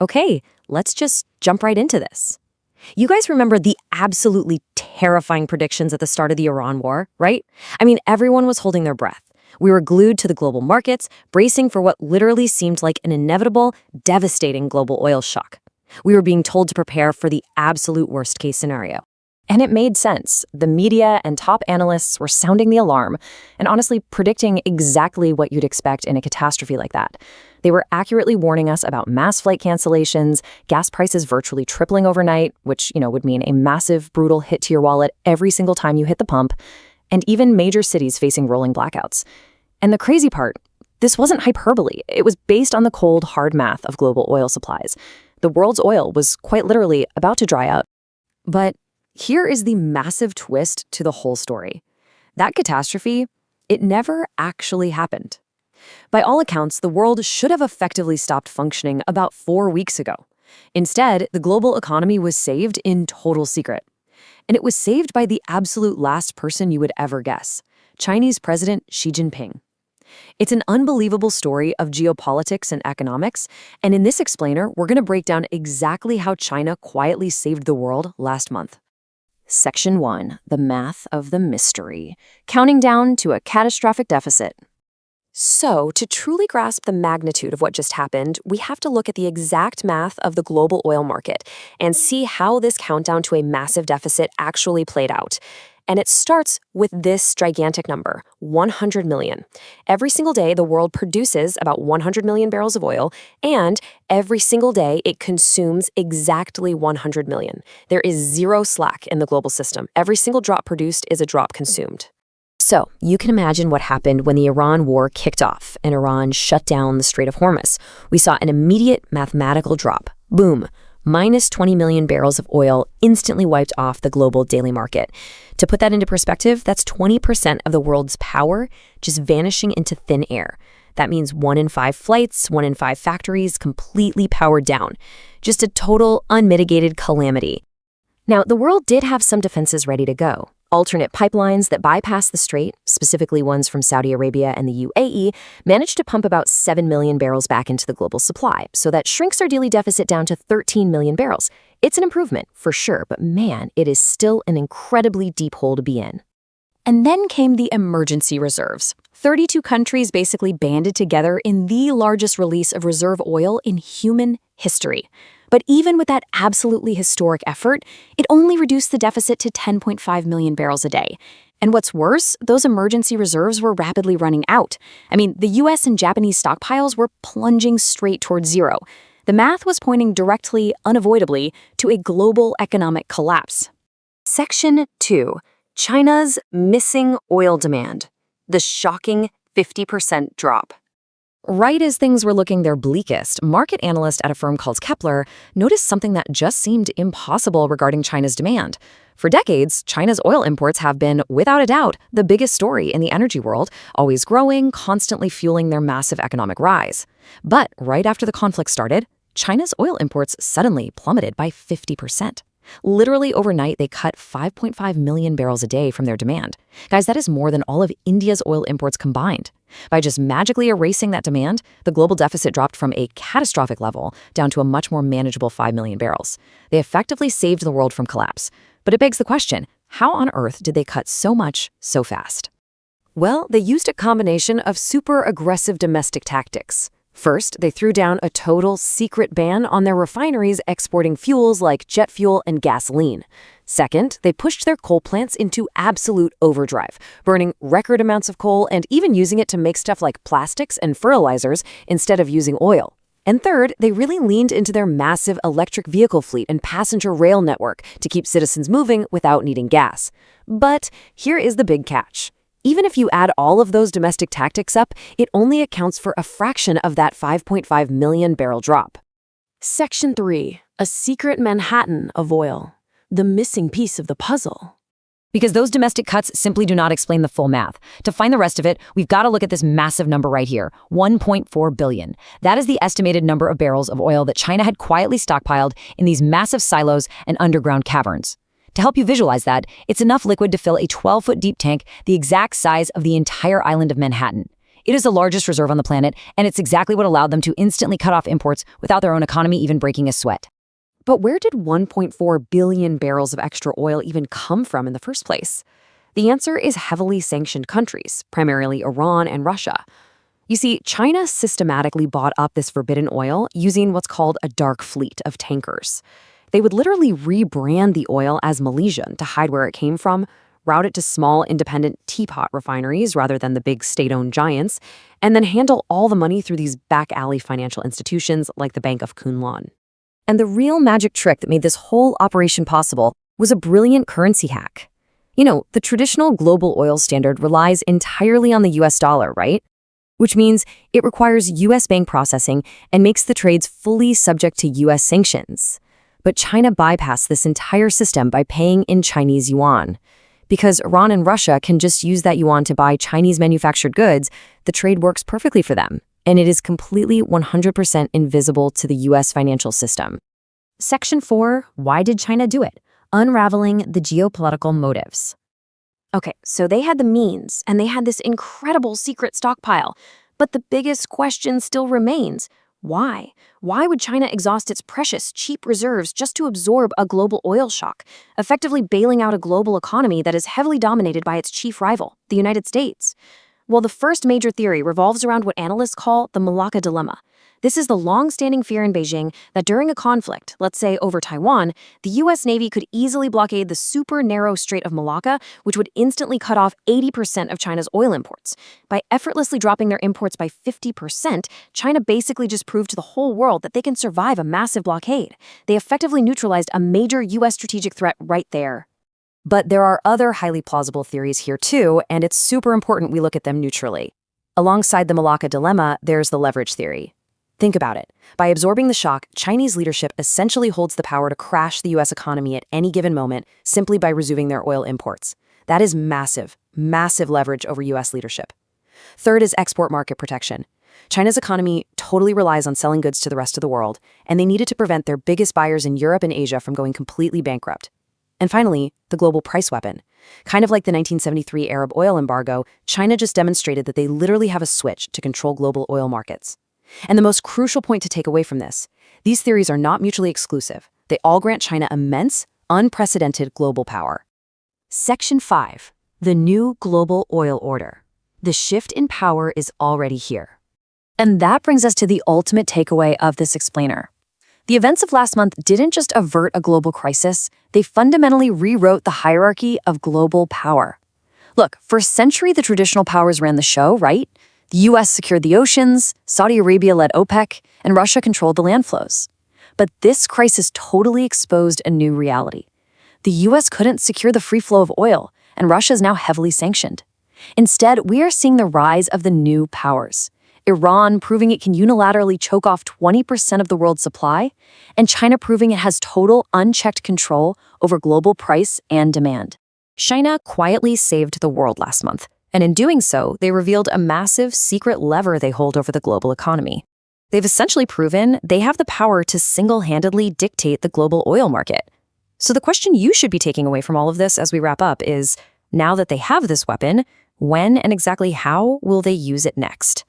Okay, let's just jump right into this. You guys remember the absolutely terrifying predictions at the start of the Iran war, right? I mean, everyone was holding their breath. We were glued to the global markets, bracing for what literally seemed like an inevitable, devastating global oil shock. We were being told to prepare for the absolute worst-case scenario. And it made sense. The media and top analysts were sounding the alarm and honestly predicting exactly what you'd expect in a catastrophe like that. They were accurately warning us about mass flight cancellations, gas prices virtually tripling overnight, which, would mean a massive, brutal hit to your wallet every single time you hit the pump, and even major cities facing rolling blackouts. And the crazy part, this wasn't hyperbole. It was based on the cold, hard math of global oil supplies. The world's oil was quite literally about to dry up. But here is the massive twist to the whole story. That catastrophe, it never actually happened. By all accounts, the world should have effectively stopped functioning about 4 weeks ago. Instead, the global economy was saved in total secret. And it was saved by the absolute last person you would ever guess, Chinese President Xi Jinping. It's an unbelievable story of geopolitics and economics, and in this explainer, we're going to break down exactly how China quietly saved the world last month. Section 1, the math of the mystery, counting down to a catastrophic deficit. So, to truly grasp the magnitude of what just happened, we have to look at the exact math of the global oil market and see how this countdown to a massive deficit actually played out. And it starts with this gigantic number, 100 million. Every single day, the world produces about 100 million barrels of oil, and every single day, it consumes exactly 100 million. There is zero slack in the global system. Every single drop produced is a drop consumed. So, you can imagine what happened when the Iran war kicked off and Iran shut down the Strait of Hormuz. We saw an immediate mathematical drop. Boom. Minus 20 million barrels of oil instantly wiped off the global daily market. To put that into perspective, that's 20% of the world's power just vanishing into thin air. That means 1 in 5 flights, 1 in 5 factories completely powered down. Just a total unmitigated calamity. Now, the world did have some defenses ready to go. Alternate pipelines that bypass the strait, specifically ones from Saudi Arabia and the UAE, managed to pump about 7 million barrels back into the global supply, so that shrinks our daily deficit down to 13 million barrels. It's an improvement, for sure, but man, it is still an incredibly deep hole to be in. And then came the emergency reserves. 32 countries basically banded together in the largest release of reserve oil in human history. But even with that absolutely historic effort, it only reduced the deficit to 10.5 million barrels a day. And what's worse, those emergency reserves were rapidly running out. I mean, the US and Japanese stockpiles were plunging straight towards zero. The math was pointing directly, unavoidably, to a global economic collapse. Section 2. China's missing oil demand. The shocking 50% drop. Right as things were looking their bleakest, market analysts at a firm called Kepler noticed something that just seemed impossible regarding China's demand. For decades, China's oil imports have been, without a doubt, the biggest story in the energy world, always growing, constantly fueling their massive economic rise. But right after the conflict started, China's oil imports suddenly plummeted by 50%. Literally overnight, they cut 5.5 million barrels a day from their demand. Guys, that is more than all of India's oil imports combined. By just magically erasing that demand, the global deficit dropped from a catastrophic level down to a much more manageable 5 million barrels. They effectively saved the world from collapse. But it begs the question, how on earth did they cut so much so fast? Well, they used a combination of super aggressive domestic tactics. First, they threw down a total secret ban on their refineries exporting fuels like jet fuel and gasoline. Second, they pushed their coal plants into absolute overdrive, burning record amounts of coal and even using it to make stuff like plastics and fertilizers instead of using oil. And third, they really leaned into their massive electric vehicle fleet and passenger rail network to keep citizens moving without needing gas. But here is the big catch. Even if you add all of those domestic tactics up, it only accounts for a fraction of that 5.5 million barrel drop. Section 3. A secret Manhattan of oil. The missing piece of the puzzle. Because those domestic cuts simply do not explain the full math. To find the rest of it, we've got to look at this massive number right here, 1.4 billion. That is the estimated number of barrels of oil that China had quietly stockpiled in these massive silos and underground caverns. To help you visualize that, it's enough liquid to fill a 12-foot deep tank the exact size of the entire island of Manhattan. It is the largest reserve on the planet, and it's exactly what allowed them to instantly cut off imports without their own economy even breaking a sweat. But where did 1.4 billion barrels of extra oil even come from in the first place? The answer is heavily sanctioned countries, primarily Iran and Russia. You see, China systematically bought up this forbidden oil using what's called a dark fleet of tankers. They would literally rebrand the oil as Malaysian to hide where it came from, route it to small independent teapot refineries rather than the big state-owned giants, and then handle all the money through these back-alley financial institutions like the Bank of Kunlun. And the real magic trick that made this whole operation possible was a brilliant currency hack. You know, the traditional global oil standard relies entirely on the US dollar, right? Which means it requires US bank processing and makes the trades fully subject to US sanctions. But China bypassed this entire system by paying in Chinese yuan. Because Iran and Russia can just use that yuan to buy Chinese manufactured goods, the trade works perfectly for them, and it is completely 100% invisible to the US financial system. Section 4, why did China do it? Unraveling the geopolitical motives. Okay, so they had the means, and they had this incredible secret stockpile. But the biggest question still remains. Why? Why would China exhaust its precious, cheap reserves just to absorb a global oil shock, effectively bailing out a global economy that is heavily dominated by its chief rival, the United States? Well, the first major theory revolves around what analysts call the Malacca dilemma. This is the long-standing fear in Beijing that during a conflict, let's say over Taiwan, the U.S. Navy could easily blockade the super narrow Strait of Malacca, which would instantly cut off 80% of China's oil imports. By effortlessly dropping their imports by 50%, China basically just proved to the whole world that they can survive a massive blockade. They effectively neutralized a major U.S. strategic threat right there. But there are other highly plausible theories here too, and it's super important we look at them neutrally. Alongside the Malacca dilemma, there's the leverage theory. Think about it. By absorbing the shock, Chinese leadership essentially holds the power to crash the U.S. economy at any given moment simply by resuming their oil imports. That is massive, massive leverage over U.S. leadership. Third is export market protection. China's economy totally relies on selling goods to the rest of the world, and they needed to prevent their biggest buyers in Europe and Asia from going completely bankrupt. And finally, the global price weapon. Kind of like the 1973 Arab oil embargo, China just demonstrated that they literally have a switch to control global oil markets. And the most crucial point to take away from this, these theories are not mutually exclusive. They all grant China immense, unprecedented global power. Section 5. The new global oil order. The shift in power is already here. And that brings us to the ultimate takeaway of this explainer. The events of last month didn't just avert a global crisis, they fundamentally rewrote the hierarchy of global power. Look, for a century the traditional powers ran the show, right? The US secured the oceans, Saudi Arabia led OPEC, and Russia controlled the land flows. But this crisis totally exposed a new reality. The US couldn't secure the free flow of oil, and Russia is now heavily sanctioned. Instead, we are seeing the rise of the new powers. Iran proving it can unilaterally choke off 20% of the world's supply, and China proving it has total unchecked control over global price and demand. China quietly saved the world last month. And in doing so, they revealed a massive secret lever they hold over the global economy. They've essentially proven they have the power to single-handedly dictate the global oil market. So the question you should be taking away from all of this as we wrap up is, now that they have this weapon, when and exactly how will they use it next?